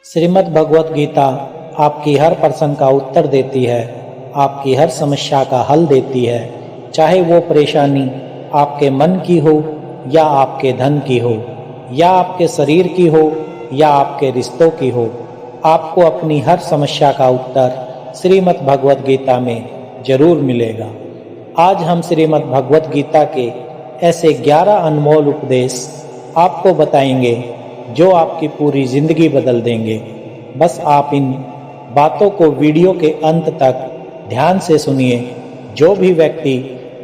श्रीमद् भगवत गीता आपकी हर प्रश्न का उत्तर देती है, आपकी हर समस्या का हल देती है, चाहे वो परेशानी आपके मन की हो या आपके धन की हो या आपके शरीर की हो या आपके रिश्तों की हो। आपको अपनी हर समस्या का उत्तर श्रीमद् भगवत गीता में जरूर मिलेगा। आज हम श्रीमद् भगवत गीता के ऐसे 11 अनमोल उपदेश आपको बताएंगे जो आपकी पूरी जिंदगी बदल देंगे। बस आप इन बातों को वीडियो के अंत तक ध्यान से सुनिए। जो भी व्यक्ति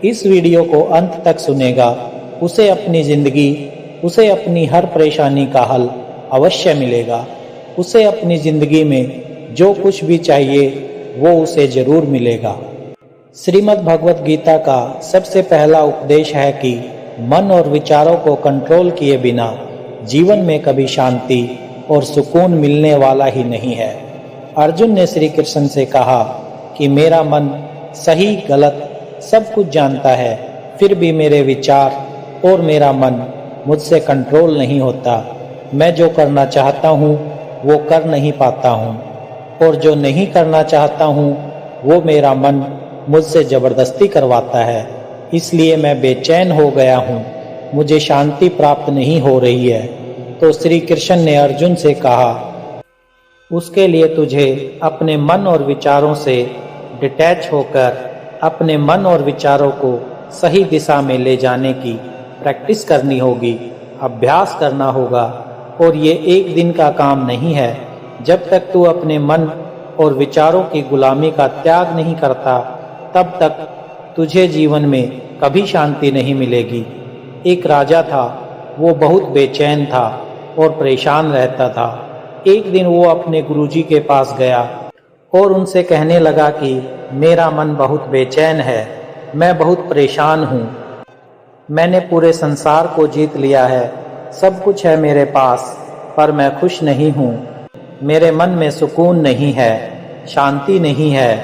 इस वीडियो को अंत तक सुनेगा उसे अपनी जिंदगी, उसे अपनी हर परेशानी का हल अवश्य मिलेगा। उसे अपनी जिंदगी में जो कुछ भी चाहिए वो उसे जरूर मिलेगा। श्रीमद् भगवत गीता का सबसे पहला उपदेश है कि मन और विचारों को कंट्रोल किए बिना जीवन में कभी शांति और सुकून मिलने वाला ही नहीं है। अर्जुन ने श्री कृष्ण से कहा कि मेरा मन सही गलत सब कुछ जानता है, फिर भी मेरे विचार और मेरा मन मुझसे कंट्रोल नहीं होता। मैं जो करना चाहता हूँ वो कर नहीं पाता हूँ और जो नहीं करना चाहता हूँ वो मेरा मन मुझसे ज़बरदस्ती करवाता है। इसलिए मैं बेचैन हो गया हूँ, मुझे शांति प्राप्त नहीं हो रही है। तो श्री कृष्ण ने अर्जुन से कहा, उसके लिए तुझे अपने मन और विचारों से डिटैच होकर अपने मन और विचारों को सही दिशा में ले जाने की प्रैक्टिस करनी होगी, अभ्यास करना होगा। और ये एक दिन का काम नहीं है। जब तक तू अपने मन और विचारों की गुलामी का त्याग नहीं करता तब तक तुझे जीवन में कभी शांति नहीं मिलेगी। एक राजा था, वो बहुत बेचैन था और परेशान रहता था। एक दिन वो अपने गुरुजी के पास गया और उनसे कहने लगा कि मेरा मन बहुत बेचैन है, मैं बहुत परेशान हूँ। मैंने पूरे संसार को जीत लिया है, सब कुछ है मेरे पास, पर मैं खुश नहीं हूँ। मेरे मन में सुकून नहीं है, शांति नहीं है।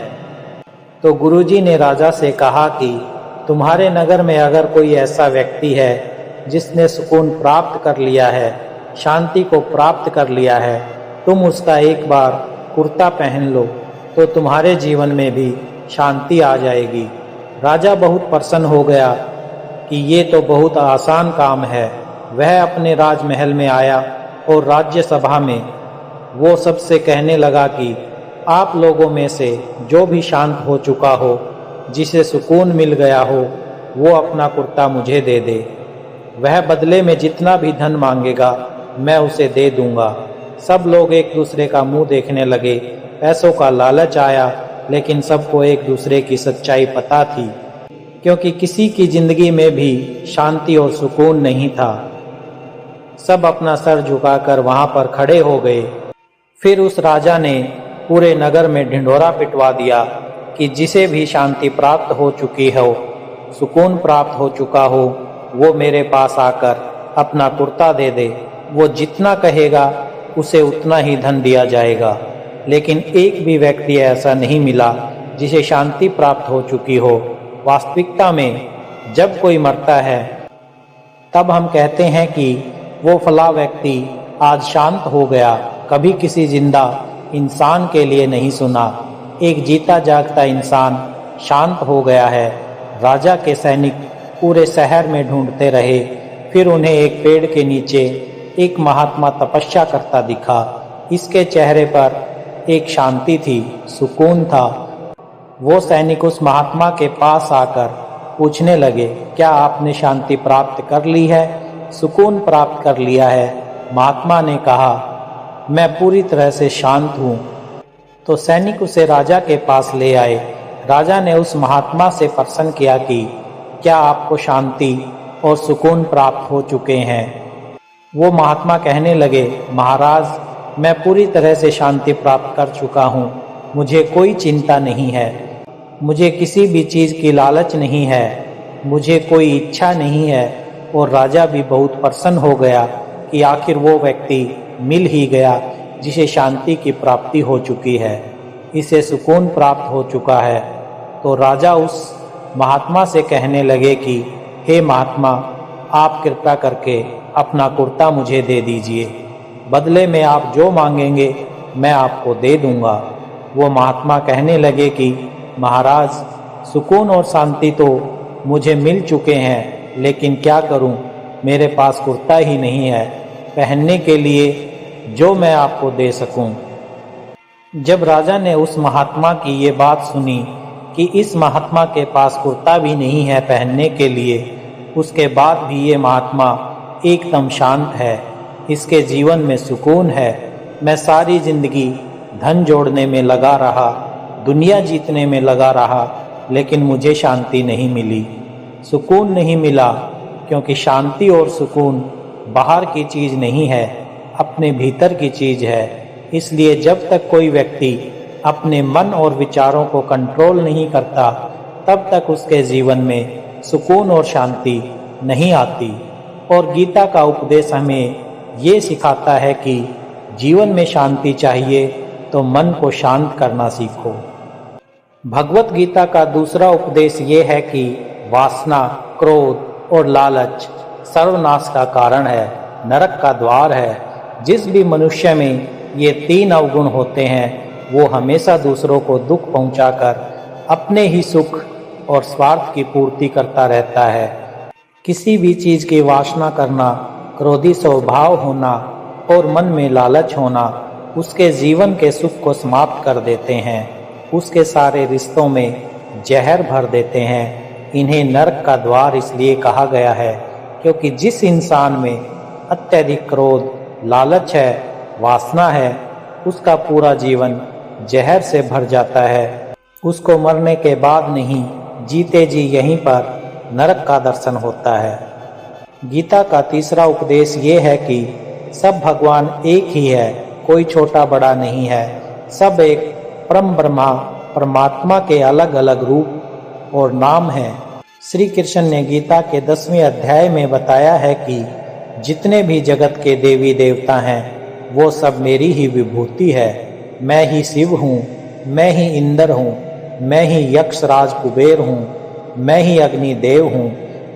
तो गुरुजी ने राजा से कहा कि तुम्हारे नगर में अगर कोई ऐसा व्यक्ति है जिसने सुकून प्राप्त कर लिया है, शांति को प्राप्त कर लिया है, तुम उसका एक बार कुर्ता पहन लो तो तुम्हारे जीवन में भी शांति आ जाएगी। राजा बहुत प्रसन्न हो गया कि ये तो बहुत आसान काम है। वह अपने राजमहल में आया और राज्यसभा में वो सबसे कहने लगा कि आप लोगों में से जो भी शांत हो चुका हो, जिसे सुकून मिल गया हो, वो अपना कुर्ता मुझे दे दे। वह बदले में जितना भी धन मांगेगा मैं उसे दे दूंगा। सब लोग एक दूसरे का मुंह देखने लगे। पैसों का लालच आया, लेकिन सबको एक दूसरे की सच्चाई पता थी, क्योंकि किसी की जिंदगी में भी शांति और सुकून नहीं था। सब अपना सर झुकाकर वहां पर खड़े हो गए। फिर उस राजा ने पूरे नगर में ढिंढोरा पिटवा दिया कि जिसे भी शांति प्राप्त हो चुकी हो, सुकून प्राप्त हो चुका हो, वो मेरे पास आकर अपना कुर्ता दे दे। वो जितना कहेगा उसे उतना ही धन दिया जाएगा। लेकिन एक भी व्यक्ति ऐसा नहीं मिला जिसे शांति प्राप्त हो चुकी हो। वास्तविकता में जब कोई मरता है तब हम कहते हैं कि वो फला व्यक्ति आज शांत हो गया। कभी किसी जिंदा इंसान के लिए नहीं सुना एक जीता जागता इंसान शांत हो गया है। राजा के सैनिक पूरे शहर में ढूंढते रहे, फिर उन्हें एक पेड़ के नीचे एक महात्मा तपस्या करता दिखा। इसके चेहरे पर एक शांति थी, सुकून था। वो सैनिक उस महात्मा के पास आकर पूछने लगे, क्या आपने शांति प्राप्त कर ली है, सुकून प्राप्त कर लिया है? महात्मा ने कहा, मैं पूरी तरह से शांत हूँ। तो सैनिक उसे राजा के पास ले आए। राजा ने उस महात्मा से प्रश्न किया कि क्या आपको शांति और सुकून प्राप्त हो चुके हैं? वो महात्मा कहने लगे, महाराज, मैं पूरी तरह से शांति प्राप्त कर चुका हूँ, मुझे कोई चिंता नहीं है, मुझे किसी भी चीज़ की लालच नहीं है, मुझे कोई इच्छा नहीं है। और राजा भी बहुत प्रसन्न हो गया कि आखिर वो व्यक्ति मिल ही गया जिसे शांति की प्राप्ति हो चुकी है, इसे सुकून प्राप्त हो चुका है। तो राजा उस महात्मा से कहने लगे कि हे महात्मा, आप कृपया करके अपना कुर्ता मुझे दे दीजिए। बदले में आप जो मांगेंगे मैं आपको दे दूंगा। वो महात्मा कहने लगे कि महाराज, सुकून और शांति तो मुझे मिल चुके हैं, लेकिन क्या करूं, मेरे पास कुर्ता ही नहीं है पहनने के लिए जो मैं आपको दे सकूं। जब राजा ने उस महात्मा की ये बात सुनी कि इस महात्मा के पास कुर्ता भी नहीं है पहनने के लिए, उसके बाद भी ये महात्मा एकदम शांत है, इसके जीवन में सुकून है। मैं सारी जिंदगी धन जोड़ने में लगा रहा, दुनिया जीतने में लगा रहा, लेकिन मुझे शांति नहीं मिली, सुकून नहीं मिला, क्योंकि शांति और सुकून बाहर की चीज़ नहीं है, अपने भीतर की चीज़ है। इसलिए जब तक कोई व्यक्ति अपने मन और विचारों को कंट्रोल नहीं करता, तब तक उसके जीवन में सुकून और शांति नहीं आती। और गीता का उपदेश हमें ये सिखाता है कि जीवन में शांति चाहिए तो मन को शांत करना सीखो। भगवत गीता का दूसरा उपदेश ये है कि वासना, क्रोध और लालच सर्वनाश का कारण है, नरक का द्वार है। जिस भी मनुष्य में ये 3 अवगुण होते हैं वो हमेशा दूसरों को दुख पहुंचाकर अपने ही सुख और स्वार्थ की पूर्ति करता रहता है। किसी भी चीज़ की वासना करना, क्रोधी स्वभाव होना और मन में लालच होना उसके जीवन के सुख को समाप्त कर देते हैं, उसके सारे रिश्तों में जहर भर देते हैं। इन्हें नरक का द्वार इसलिए कहा गया है क्योंकि जिस इंसान में अत्यधिक क्रोध, लालच है, वासना है, उसका पूरा जीवन जहर से भर जाता है। उसको मरने के बाद नहीं, जीते जी यहीं पर नरक का दर्शन होता है। गीता का तीसरा उपदेश ये है कि सब भगवान एक ही है, कोई छोटा बड़ा नहीं है, सब एक परम ब्रह्मा परमात्मा के अलग अलग रूप और नाम हैं। श्री कृष्ण ने गीता के 10वें अध्याय में बताया है कि जितने भी जगत के देवी देवता हैं वो सब मेरी ही विभूति है। मैं ही शिव हूँ, मैं ही इंद्र हूँ, मैं ही यक्ष राज कुबेर हूँ, मैं ही अग्नि देव हूँ,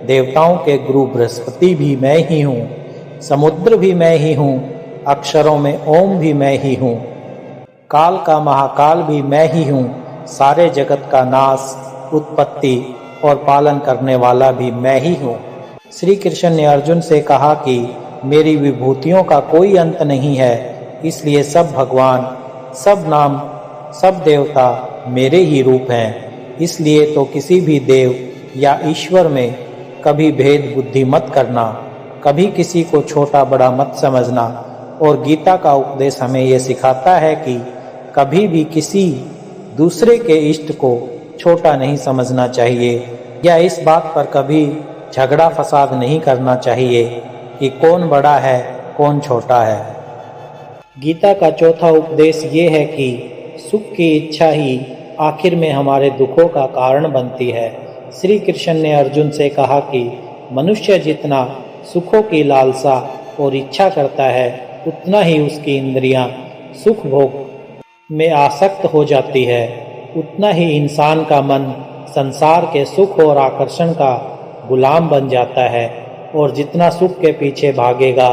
देवताओं के गुरु बृहस्पति भी मैं ही हूँ, समुद्र भी मैं ही हूँ, अक्षरों में ओम भी मैं ही हूँ, काल का महाकाल भी मैं ही हूँ, सारे जगत का नाश, उत्पत्ति और पालन करने वाला भी मैं ही हूँ। श्री कृष्ण ने अर्जुन से कहा कि मेरी विभूतियों का कोई अंत नहीं है, इसलिए सब भगवान, सब नाम, सब देवता मेरे ही रूप हैं। इसलिए तो किसी भी देव या ईश्वर में कभी भेद बुद्धि मत करना, कभी किसी को छोटा बड़ा मत समझना। और गीता का उपदेश हमें ये सिखाता है कि कभी भी किसी दूसरे के इष्ट को छोटा नहीं समझना चाहिए, या इस बात पर कभी झगड़ा फसाद नहीं करना चाहिए कि कौन बड़ा है कौन छोटा है। गीता का चौथा उपदेश ये है कि सुख की इच्छा ही आखिर में हमारे दुखों का कारण बनती है। श्री कृष्ण ने अर्जुन से कहा कि मनुष्य जितना सुखों की लालसा और इच्छा करता है, उतना ही उसकी इंद्रियां सुख भोग में आसक्त हो जाती है, उतना ही इंसान का मन संसार के सुख और आकर्षण का गुलाम बन जाता है। और जितना सुख के पीछे भागेगा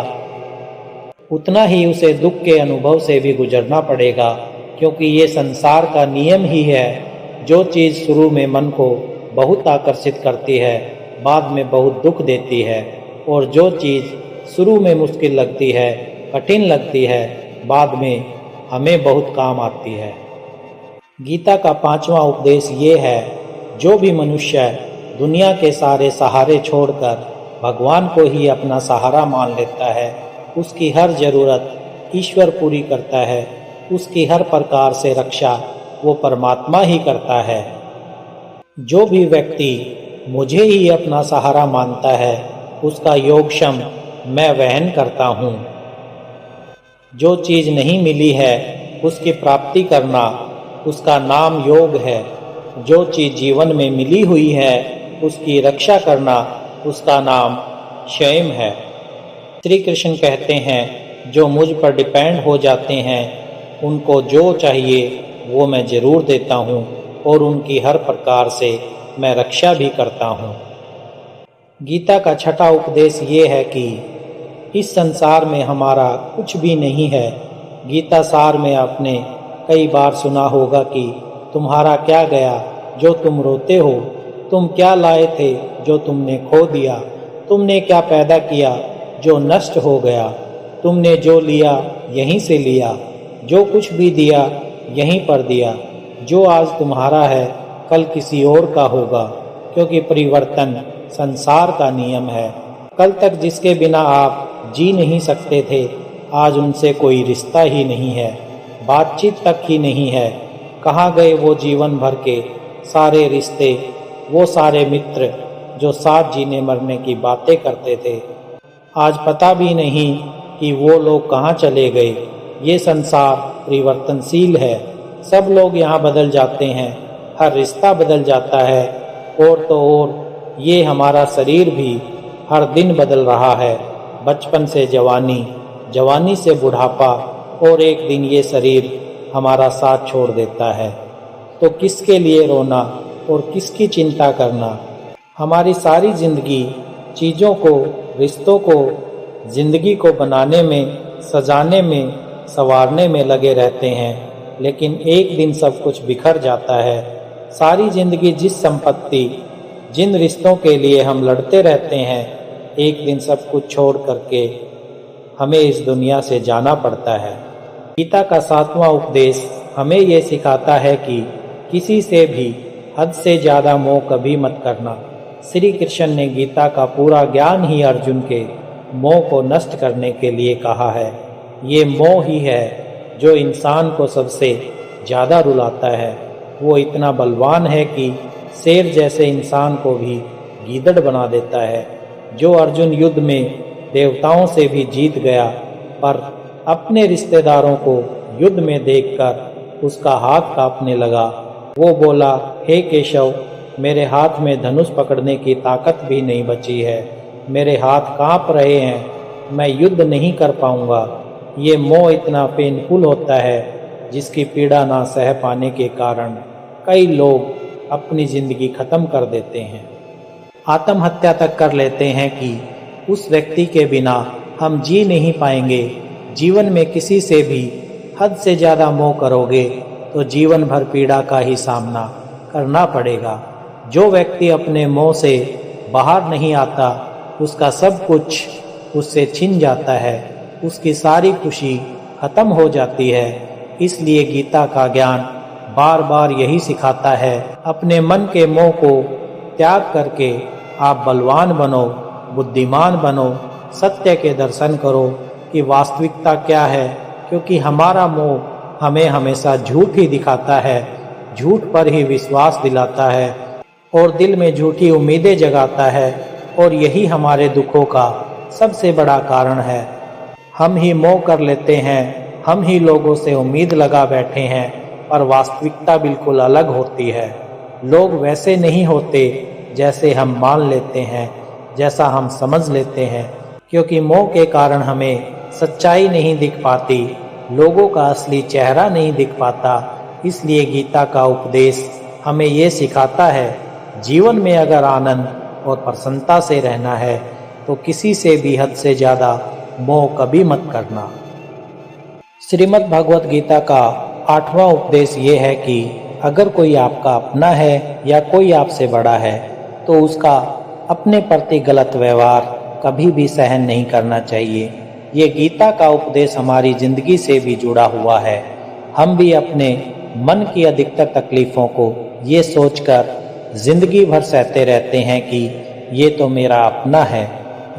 उतना ही उसे दुख के अनुभव से भी गुजरना पड़ेगा, क्योंकि ये संसार का नियम ही है। जो चीज़ शुरू में मन को बहुत आकर्षित करती है, बाद में बहुत दुख देती है, और जो चीज़ शुरू में मुश्किल लगती है, कठिन लगती है, बाद में हमें बहुत काम आती है। गीता का 5वां उपदेश ये है, जो भी मनुष्य दुनिया के सारे सहारे छोड़कर भगवान को ही अपना सहारा मान लेता है, उसकी हर ज़रूरत ईश्वर पूरी करता है, उसकी हर प्रकार से रक्षा वो परमात्मा ही करता है। जो भी व्यक्ति मुझे ही अपना सहारा मानता है, उसका योगक्षम मैं वहन करता हूँ। जो चीज़ नहीं मिली है उसकी प्राप्ति करना, उसका नाम योग है। जो चीज़ जीवन में मिली हुई है उसकी रक्षा करना, उसका नाम क्षयम है। श्री कृष्ण कहते हैं, जो मुझ पर डिपेंड हो जाते हैं उनको जो चाहिए वो मैं ज़रूर देता हूँ, और उनकी हर प्रकार से मैं रक्षा भी करता हूँ। गीता का 6वां उपदेश ये है कि इस संसार में हमारा कुछ भी नहीं है। गीता सार में आपने कई बार सुना होगा कि तुम्हारा क्या गया जो तुम रोते हो, तुम क्या लाए थे जो तुमने खो दिया, तुमने क्या पैदा किया जो नष्ट हो गया, तुमने जो लिया यहीं से लिया, जो कुछ भी दिया यहीं पर दिया। जो आज तुम्हारा है कल किसी और का होगा, क्योंकि परिवर्तन संसार का नियम है। कल तक जिसके बिना आप जी नहीं सकते थे, आज उनसे कोई रिश्ता ही नहीं है, बातचीत तक ही नहीं है। कहाँ गए वो जीवन भर के सारे रिश्ते, वो सारे मित्र जो साथ जीने मरने की बातें करते थे। आज पता भी नहीं कि वो लोग कहाँ चले गए। ये संसार परिवर्तनशील है, सब लोग यहाँ बदल जाते हैं, हर रिश्ता बदल जाता है। और तो और ये हमारा शरीर भी हर दिन बदल रहा है, बचपन से जवानी, जवानी से बुढ़ापा, और एक दिन ये शरीर हमारा साथ छोड़ देता है। तो किसके लिए रोना और किसकी चिंता करना। हमारी सारी जिंदगी चीज़ों को, रिश्तों को, जिंदगी को बनाने में, सजाने में, संवारने में लगे रहते हैं, लेकिन एक दिन सब कुछ बिखर जाता है। सारी जिंदगी जिस संपत्ति, जिन रिश्तों के लिए हम लड़ते रहते हैं, एक दिन सब कुछ छोड़ करके हमें इस दुनिया से जाना पड़ता है। गीता का 7वां उपदेश हमें ये सिखाता है कि किसी से भी हद से ज़्यादा मोह कभी मत करना। श्री कृष्ण ने गीता का पूरा ज्ञान ही अर्जुन के मोह को नष्ट करने के लिए कहा है। ये मोह ही है जो इंसान को सबसे ज़्यादा रुलाता है। वो इतना बलवान है कि शेर जैसे इंसान को भी गीदड़ बना देता है। जो अर्जुन युद्ध में देवताओं से भी जीत गया, पर अपने रिश्तेदारों को युद्ध में देखकर उसका हाथ कांपने लगा। वो बोला, हे केशव, मेरे हाथ में धनुष पकड़ने की ताकत भी नहीं बची है, मेरे हाथ कांप रहे हैं, मैं युद्ध नहीं कर पाऊंगा। ये मोह इतना पेनफुल होता है जिसकी पीड़ा ना सह पाने के कारण कई लोग अपनी ज़िंदगी ख़त्म कर देते हैं, आत्महत्या तक कर लेते हैं कि उस व्यक्ति के बिना हम जी नहीं पाएंगे। जीवन में किसी से भी हद से ज़्यादा मोह करोगे तो जीवन भर पीड़ा का ही सामना करना पड़ेगा। जो व्यक्ति अपने मोह से बाहर नहीं आता, उसका सब कुछ उससे छिन जाता है, उसकी सारी खुशी खत्म हो जाती है। इसलिए गीता का ज्ञान बार बार यही सिखाता है, अपने मन के मोह को त्याग करके आप बलवान बनो, बुद्धिमान बनो, सत्य के दर्शन करो कि वास्तविकता क्या है, क्योंकि हमारा मोह हमें हमेशा झूठ ही दिखाता है, झूठ पर ही विश्वास दिलाता है और दिल में झूठी उम्मीदें जगाता है, और यही हमारे दुखों का सबसे बड़ा कारण है। हम ही मोह कर लेते हैं, हम ही लोगों से उम्मीद लगा बैठे हैं, पर वास्तविकता बिल्कुल अलग होती है। लोग वैसे नहीं होते जैसे हम मान लेते हैं, जैसा हम समझ लेते हैं, क्योंकि मोह के कारण हमें सच्चाई नहीं दिख पाती, लोगों का असली चेहरा नहीं दिख पाता। इसलिए गीता का उपदेश हमें ये सिखाता है, जीवन में अगर आनंद और प्रसन्नता से रहना है तो किसी से भी हद से ज़्यादा मोह कभी मत करना। श्रीमद् भगवत गीता का 8वां उपदेश ये है कि अगर कोई आपका अपना है या कोई आपसे बड़ा है तो उसका अपने प्रति गलत व्यवहार कभी भी सहन नहीं करना चाहिए। ये गीता का उपदेश हमारी जिंदगी से भी जुड़ा हुआ है। हम भी अपने मन की अधिकतर तकलीफ़ों को ये सोचकर जिंदगी भर सहते रहते हैं कि ये तो मेरा अपना है,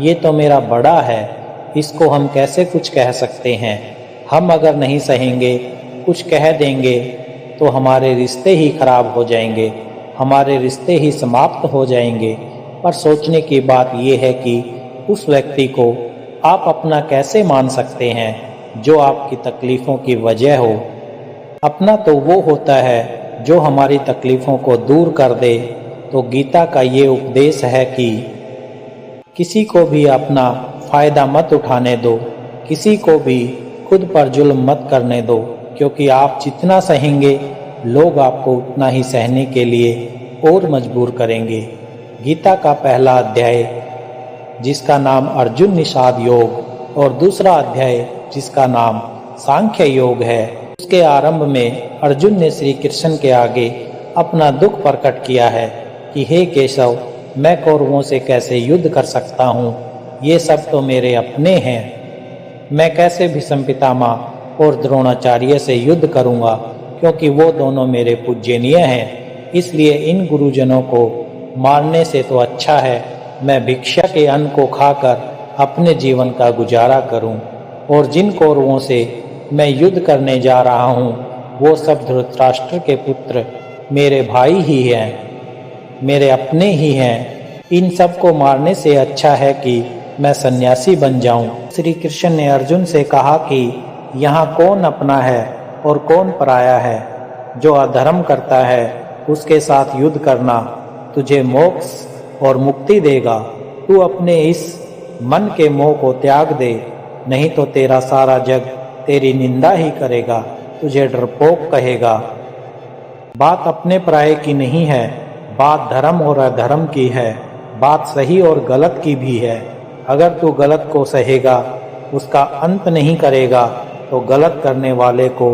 ये तो मेरा बड़ा है, इसको हम कैसे कुछ कह सकते हैं। हम अगर नहीं सहेंगे, कुछ कह देंगे तो हमारे रिश्ते ही खराब हो जाएंगे, हमारे रिश्ते ही समाप्त हो जाएंगे। पर सोचने की बात यह है कि उस व्यक्ति को आप अपना कैसे मान सकते हैं जो आपकी तकलीफ़ों की वजह हो। अपना तो वो होता है जो हमारी तकलीफ़ों को दूर कर दे। तो गीता का ये उपदेश है कि किसी को भी अपना फ़ायदा मत उठाने दो, किसी को भी खुद पर जुल्म मत करने दो, क्योंकि आप जितना सहेंगे लोग आपको उतना ही सहने के लिए और मजबूर करेंगे। गीता का पहला अध्याय जिसका नाम अर्जुन निषाद योग और दूसरा अध्याय जिसका नाम सांख्य योग है, उसके आरंभ में अर्जुन ने श्री कृष्ण के आगे अपना दुख प्रकट किया है कि हे केशव, मैं कौरवों से कैसे युद्ध कर सकता हूँ, ये सब तो मेरे अपने हैं। मैं कैसे भीष्म पितामह और द्रोणाचार्य से युद्ध करूँगा, क्योंकि वो दोनों मेरे पूज्यनीय हैं। इसलिए इन गुरुजनों को मारने से तो अच्छा है मैं भिक्षा के अन्न को खाकर अपने जीवन का गुजारा करूं। और जिन कौरवों से मैं युद्ध करने जा रहा हूं, वो सब धृतराष्ट्र के पुत्र मेरे भाई ही हैं, मेरे अपने ही हैं। इन सब को मारने से अच्छा है कि मैं सन्यासी बन जाऊं। श्री कृष्ण ने अर्जुन से कहा कि यहाँ कौन अपना है और कौन पराया है। जो अधर्म करता है उसके साथ युद्ध करना तुझे मोक्ष और मुक्ति देगा। तू अपने इस मन के मोह को त्याग दे, नहीं तो तेरा सारा जग तेरी निंदा ही करेगा, तुझे डरपोक कहेगा। बात अपने पराये की नहीं है, बात धर्म और अधर्म की है, बात सही और गलत की भी है। अगर तू गलत को सहेगा, उसका अंत नहीं करेगा, तो गलत करने वाले को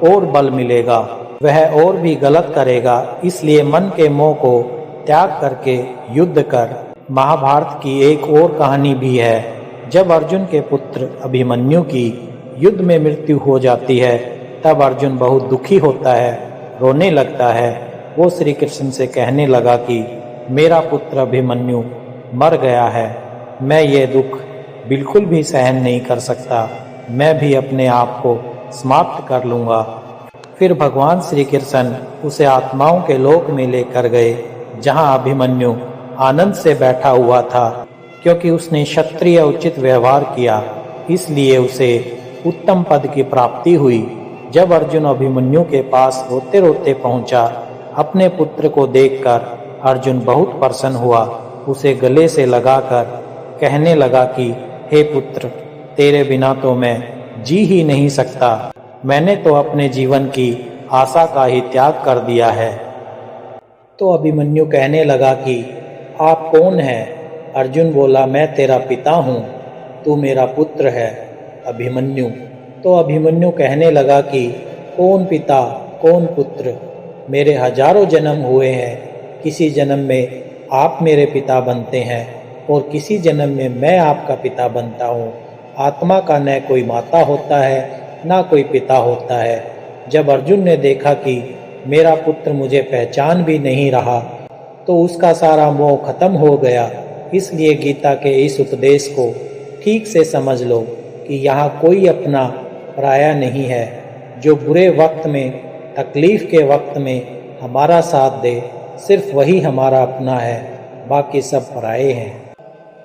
और बल मिलेगा, वह और भी गलत करेगा। इसलिए मन के मोह को त्याग करके युद्ध कर। महाभारत की एक और कहानी भी है। जब अर्जुन के पुत्र अभिमन्यु की युद्ध में मृत्यु हो जाती है, तब अर्जुन बहुत दुखी होता है, रोने लगता है। वो श्री कृष्ण से कहने लगा कि मेरा पुत्र अभिमन्यु मर गया है, मैं ये दुख बिल्कुल भी सहन नहीं कर सकता, मैं भी अपने आप को समाप्त कर लूँगा। फिर भगवान श्री कृष्ण उसे आत्माओं के लोक में लेकर गए, जहाँ अभिमन्यु आनंद से बैठा हुआ था, क्योंकि उसने क्षत्रिय उचित व्यवहार किया, इसलिए उसे उत्तम पद की प्राप्ति हुई। जब अर्जुन अभिमन्यु के पास रोते रोते पहुंचा, अपने पुत्र को देखकर अर्जुन बहुत प्रसन्न हुआ। उसे गले से लगाकर कहने लगा कि हे पुत्र, तेरे बिना तो मैं जी ही नहीं सकता। मैंने तो अपने जीवन की आशा का ही त्याग कर दिया है। तो अभिमन्यु कहने लगा कि आप कौन हैं? अर्जुन बोला, मैं तेरा पिता हूँ, तू मेरा पुत्र है अभिमन्यु। तो अभिमन्यु कहने लगा कि कौन पिता कौन पुत्र, मेरे हजारों जन्म हुए हैं, किसी जन्म में आप मेरे पिता बनते हैं और किसी जन्म में मैं आपका पिता बनता हूँ। आत्मा का न कोई माता होता है ना कोई पिता होता है। जब अर्जुन ने देखा कि मेरा पुत्र मुझे पहचान भी नहीं रहा, तो उसका सारा मोह खत्म हो गया। इसलिए गीता के इस उपदेश को ठीक से समझ लो कि यहाँ कोई अपना पराया नहीं है। जो बुरे वक्त में, तकलीफ के वक्त में हमारा साथ दे, सिर्फ वही हमारा अपना है, बाकी सब पराये हैं।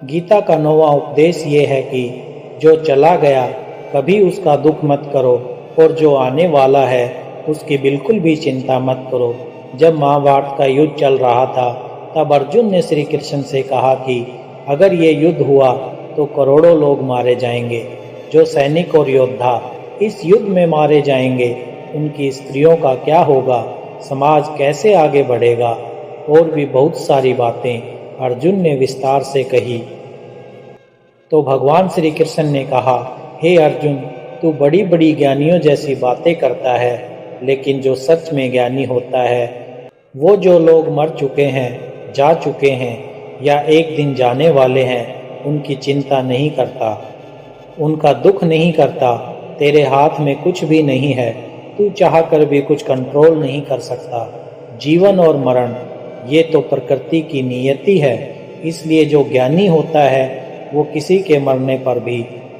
गीता का 9वां उपदेश ये है कि जो चला गया कभी उसका दुख मत करो, और जो आने वाला है उसकी बिल्कुल भी चिंता मत करो। जब महाभारत का युद्ध चल रहा था, तब अर्जुन ने श्री कृष्ण से कहा कि अगर ये युद्ध हुआ तो करोड़ों लोग मारे जाएंगे। जो सैनिक और योद्धा इस युद्ध में मारे जाएंगे, उनकी स्त्रियों का क्या होगा, समाज कैसे आगे बढ़ेगा। और भी बहुत सारी बातें अर्जुन ने विस्तार से कही। तो भगवान श्री कृष्ण ने कहा, हे अर्जुन, तू बड़ी बड़ी ज्ञानियों जैसी बातें करता है, लेकिन जो सच में ज्ञानी होता है, वो जो लोग मर चुके हैं, जा चुके हैं या एक दिन जाने वाले हैं, उनकी चिंता नहीं करता, उनका दुख नहीं करता। तेरे हाथ में कुछ भी नहीं है, तू चाहकर भी कुछ कंट्रोल नहीं कर सकता। जीवन और मरण ये तो प्रकृति की नियति है। इसलिए जो ज्ञानी होता है वो किसी के मरने पर भी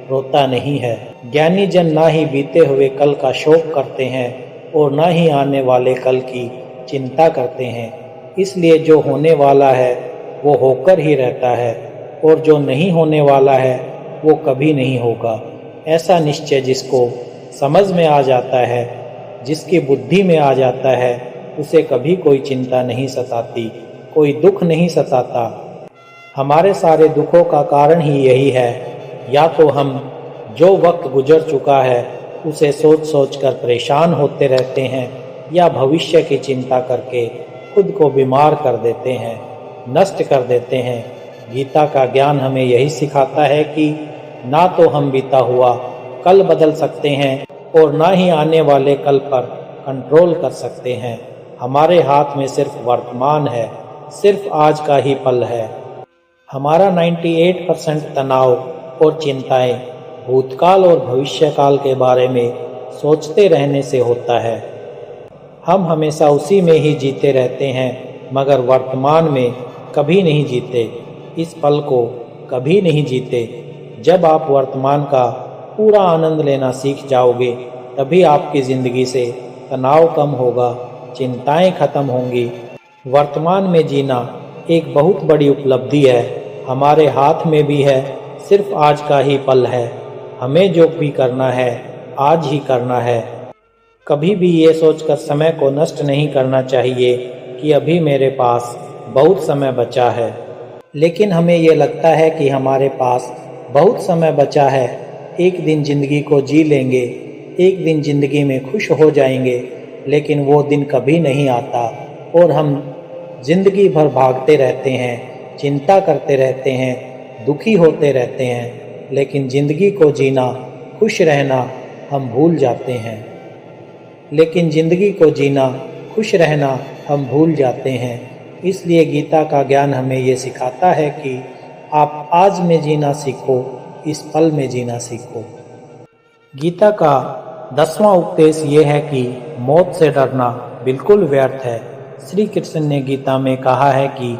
रोता नहीं है। ज्ञानी जन ना ही बीते हुए कल का शोक करते हैं और ना ही आने वाले कल की चिंता करते हैं। इसलिए जो होने वाला है वो होकर ही रहता है, और जो नहीं होने वाला है वो कभी नहीं होगा। ऐसा निश्चय जिसको समझ में आ जाता है, जिसकी बुद्धि में आ जाता है, उसे कभी कोई चिंता नहीं सताती, कोई दुख नहीं सताता। हमारे सारे दुखों का कारण ही यही है। या तो हम जो वक्त गुजर चुका है उसे सोच सोच कर परेशान होते रहते हैं, या भविष्य की चिंता करके खुद को बीमार कर देते हैं, नष्ट कर देते हैं। गीता का ज्ञान हमें यही सिखाता है कि ना तो हम बीता हुआ कल बदल सकते हैं और ना ही आने वाले कल पर कंट्रोल कर सकते हैं। हमारे हाथ में सिर्फ वर्तमान है, सिर्फ आज का ही पल है। हमारा 98% तनाव और चिंताएं भूतकाल और भविष्यकाल के बारे में सोचते रहने से होता है। हम हमेशा उसी में ही जीते रहते हैं, मगर वर्तमान में कभी नहीं जीते, इस पल को कभी नहीं जीते। जब आप वर्तमान का पूरा आनंद लेना सीख जाओगे, तभी आपकी ज़िंदगी से तनाव कम होगा, चिंताएं खत्म होंगी। वर्तमान में जीना एक बहुत बड़ी उपलब्धि है। हमारे हाथ में भी है, सिर्फ आज का ही पल है। हमें जो भी करना है आज ही करना है। कभी भी ये सोचकर समय को नष्ट नहीं करना चाहिए कि अभी मेरे पास बहुत समय बचा है। लेकिन हमें ये लगता है कि हमारे पास बहुत समय बचा है, एक दिन ज़िंदगी को जी लेंगे, एक दिन ज़िंदगी में खुश हो जाएंगे। लेकिन वो दिन कभी नहीं आता और हम ज़िंदगी भर भागते रहते हैं, चिंता करते रहते हैं, दुखी होते रहते हैं। लेकिन ज़िंदगी को जीना, खुश रहना हम भूल जाते हैं। लेकिन ज़िंदगी को जीना, खुश रहना हम भूल जाते हैं। इसलिए गीता का ज्ञान हमें ये सिखाता है कि आप आज में जीना सीखो, इस पल में जीना सीखो। गीता का 10वां उपदेश ये है कि मौत से डरना बिल्कुल व्यर्थ है। श्री कृष्ण ने गीता में कहा है कि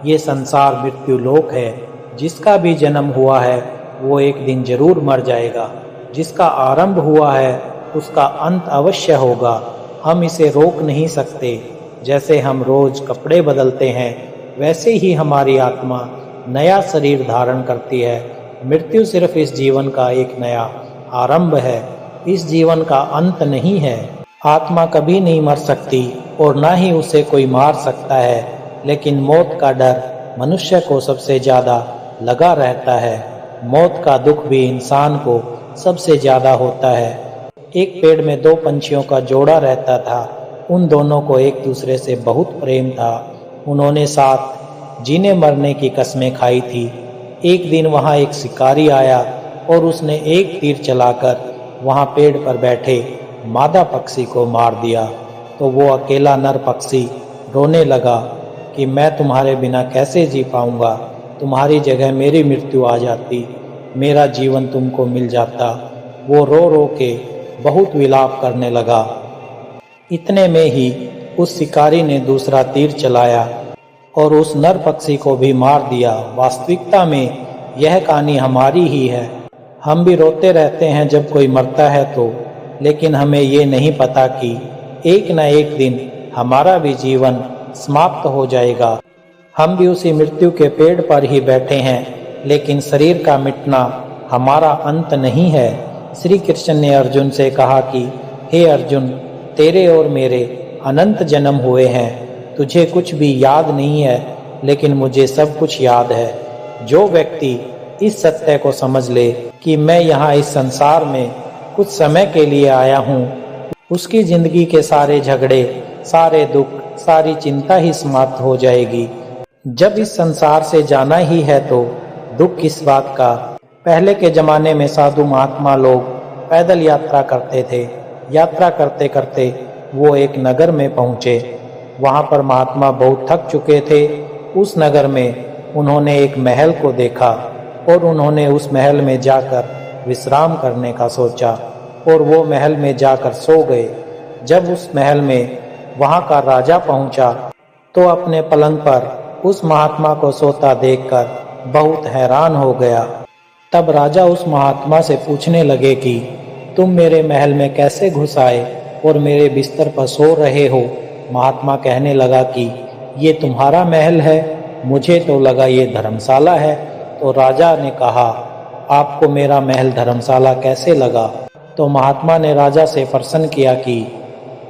ये संसार मृत्यु लोक है, जिसका भी जन्म हुआ है वो एक दिन जरूर मर जाएगा। जिसका आरंभ हुआ है उसका अंत अवश्य होगा। हम इसे रोक नहीं सकते। जैसे हम रोज कपड़े बदलते हैं, वैसे ही हमारी आत्मा नया शरीर धारण करती है। मृत्यु सिर्फ इस जीवन का एक नया आरंभ है, इस जीवन का अंत नहीं है। आत्मा कभी नहीं मर सकती और ना ही उसे कोई मार सकता है। लेकिन मौत का डर मनुष्य को सबसे ज़्यादा लगा रहता है। मौत का दुख भी इंसान को सबसे ज़्यादा होता है। एक पेड़ में दो पंछियों का जोड़ा रहता था। उन दोनों को एक दूसरे से बहुत प्रेम था। उन्होंने साथ जीने मरने की कस्में खाई थी। एक दिन वहाँ एक शिकारी आया और उसने एक तीर चलाकर वहाँ पेड़ पर बैठे मादा पक्षी को मार दिया। तो वो अकेला नर पक्षी रोने लगा कि मैं तुम्हारे बिना कैसे जी पाऊँगा। तुम्हारी जगह मेरी मृत्यु आ जाती, मेरा जीवन तुमको मिल जाता। वो रो रो के बहुत विलाप करने लगा। इतने में ही उस शिकारी ने दूसरा तीर चलाया और उस नर पक्षी को भी मार दिया। वास्तविकता में यह कहानी हमारी ही है। हम भी रोते रहते हैं जब कोई मरता है तो, लेकिन हमें ये नहीं पता कि एक न एक दिन हमारा भी जीवन समाप्त हो जाएगा। हम भी उसी मृत्यु के पेड़ पर ही बैठे हैं, लेकिन शरीर का मिटना हमारा अंत नहीं है। श्री कृष्ण ने अर्जुन से कहा कि हे अर्जुन, तेरे और मेरे अनंत जन्म हुए हैं, तुझे कुछ भी याद नहीं है, लेकिन मुझे सब कुछ याद है। जो व्यक्ति इस सत्य को समझ ले कि मैं यहाँ इस संसार में कुछ समय के लिए आया हूँ, उसकी जिंदगी के सारे झगड़े, सारे दुख, सारी चिंता ही समाप्त हो जाएगी। जब इस संसार से जाना ही है तो दुख किस बात का। पहले के जमाने में साधु महात्मा लोग पैदल यात्रा करते थे। यात्रा करते करते वो एक नगर में पहुँचे। वहाँ पर महात्मा बहुत थक चुके थे। उस नगर में उन्होंने एक महल को देखा और उन्होंने उस महल में जाकर विश्राम करने का सोचा और वो महल में जाकर सो गए। जब उस महल में वहाँ का राजा पहुँचा तो अपने पलंग पर उस महात्मा को सोता देखकर बहुत हैरान हो गया। तब राजा उस महात्मा से पूछने लगे कि तुम मेरे महल में कैसे घुस आए और मेरे बिस्तर पर सो रहे हो। महात्मा कहने लगा कि ये तुम्हारा महल है, मुझे तो लगा ये धर्मशाला है। तो राजा ने कहा, आपको मेरा महल धर्मशाला कैसे लगा। तो महात्मा ने राजा से प्रश्न किया कि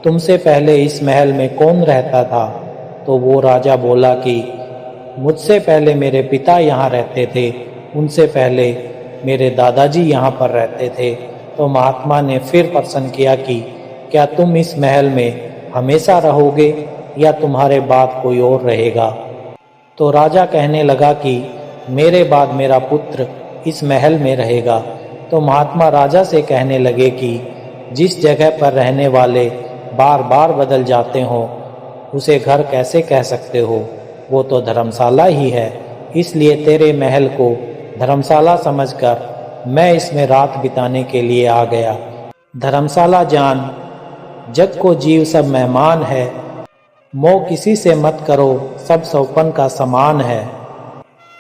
तुमसे पहले इस महल में कौन रहता था। तो वो राजा बोला कि मुझसे पहले मेरे पिता यहाँ रहते थे, उनसे पहले मेरे दादाजी यहाँ पर रहते थे। तो महात्मा ने फिर प्रश्न किया कि क्या तुम इस महल में हमेशा रहोगे या तुम्हारे बाद कोई और रहेगा। तो राजा कहने लगा कि मेरे बाद मेरा पुत्र इस महल में रहेगा। तो महात्मा राजा से कहने लगे कि जिस जगह पर रहने वाले बार बार बदल जाते हों उसे घर कैसे कह सकते हो, वो तो धर्मशाला ही है। इसलिए तेरे महल को धर्मशाला समझकर मैं इसमें रात बिताने के लिए आ गया। धर्मशाला जान, जग को जीव सब मेहमान है, मोह किसी से मत करो, सब सौपन का समान है।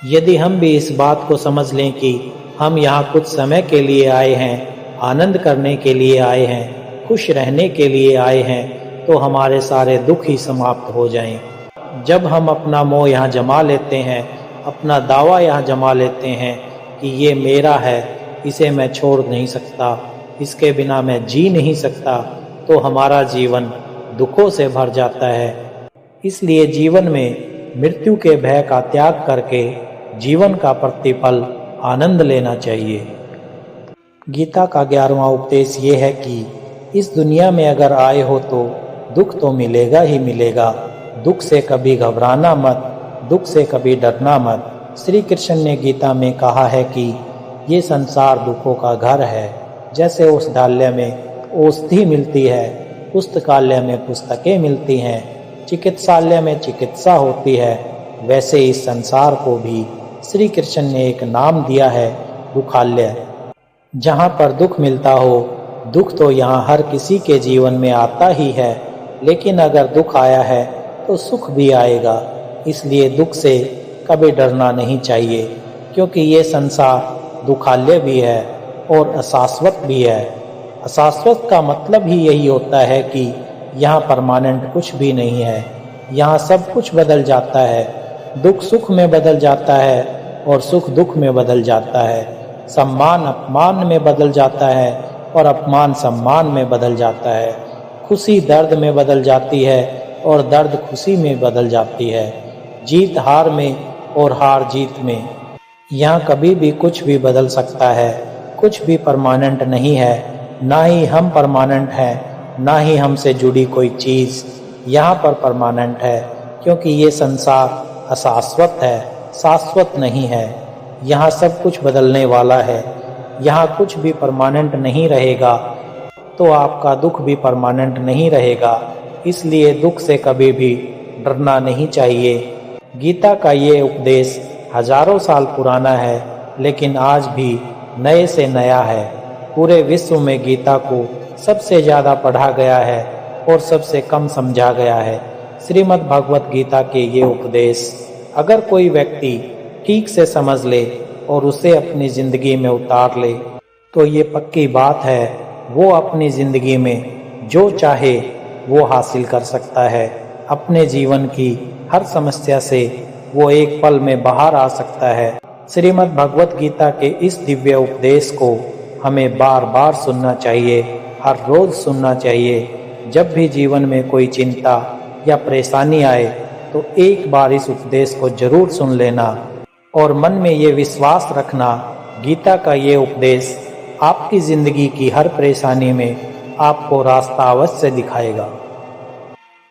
यदि हम भी इस बात को समझ लें कि हम यहाँ कुछ समय के लिए आए हैं, आनंद करने के लिए आए हैं, खुश रहने के लिए आए हैं, तो हमारे सारे दुख ही समाप्त हो जाएं। जब हम अपना मोह यहाँ जमा लेते हैं, अपना दावा यहाँ जमा लेते हैं कि ये मेरा है, इसे मैं छोड़ नहीं सकता, इसके बिना मैं जी नहीं सकता, तो हमारा जीवन दुखों से भर जाता है। इसलिए जीवन में मृत्यु के भय का त्याग करके जीवन का प्रतिपल आनंद लेना चाहिए। गीता का 11वां उपदेश ये है कि इस दुनिया में अगर आए हो तो दुख तो मिलेगा ही मिलेगा। दुख से कभी घबराना मत, दुख से कभी डरना मत। श्री कृष्ण ने गीता में कहा है कि ये संसार दुखों का घर है। जैसे औषधालय में औषधि मिलती है, पुस्तकालय में पुस्तकें मिलती हैं, चिकित्सालय में चिकित्सा होती है, वैसे इस संसार को भी श्री कृष्ण ने एक नाम दिया है, दुखालय। जहाँ पर दुख मिलता हो, दुख तो यहाँ हर किसी के जीवन में आता ही है, लेकिन अगर दुख आया है तो सुख भी आएगा। इसलिए दुख से कभी डरना नहीं चाहिए, क्योंकि ये संसार दुखालय भी है और अशाश्वत भी है। अशाश्वत का मतलब ही यही होता है कि यहाँ परमानेंट कुछ भी नहीं है। यहाँ सब कुछ बदल जाता है, दुख सुख में बदल जाता है और सुख दुख में बदल जाता है। सम्मान अपमान में बदल जाता है और अपमान सम्मान में बदल जाता है। खुशी दर्द में बदल जाती है और दर्द खुशी में बदल जाती है। जीत हार में और हार जीत में। यहाँ कभी भी कुछ भी बदल सकता है, कुछ भी परमानेंट नहीं है। ना ही हम परमानेंट हैं, ना ही हमसे जुड़ी कोई चीज़ यहाँ पर परमानेंट है, क्योंकि ये संसार अशाश्वत है, शाश्वत नहीं है। यहाँ सब कुछ बदलने वाला है। यहाँ कुछ भी परमानेंट नहीं रहेगा, तो आपका दुख भी परमानेंट नहीं रहेगा। इसलिए दुख से कभी भी डरना नहीं चाहिए। गीता का ये उपदेश हजारों साल पुराना है, लेकिन आज भी नए से नया है। पूरे विश्व में गीता को सबसे ज़्यादा पढ़ा गया है और सबसे कम समझा गया है। श्रीमद् भगवत गीता के ये उपदेश अगर कोई व्यक्ति ठीक से समझ ले और उसे अपनी ज़िंदगी में उतार ले, तो ये पक्की बात है, वो अपनी ज़िंदगी में जो चाहे वो हासिल कर सकता है। अपने जीवन की हर समस्या से वो एक पल में बाहर आ सकता है। श्रीमद् भगवत गीता के इस दिव्य उपदेश को हमें बार बार सुनना चाहिए, हर रोज़ सुनना चाहिए। जब भी जीवन में कोई चिंता या परेशानी आए तो एक बार इस उपदेश को जरूर सुन लेना और मन में ये विश्वास रखना, गीता का ये उपदेश आपकी ज़िंदगी की हर परेशानी में आपको रास्ता अवश्य दिखाएगा।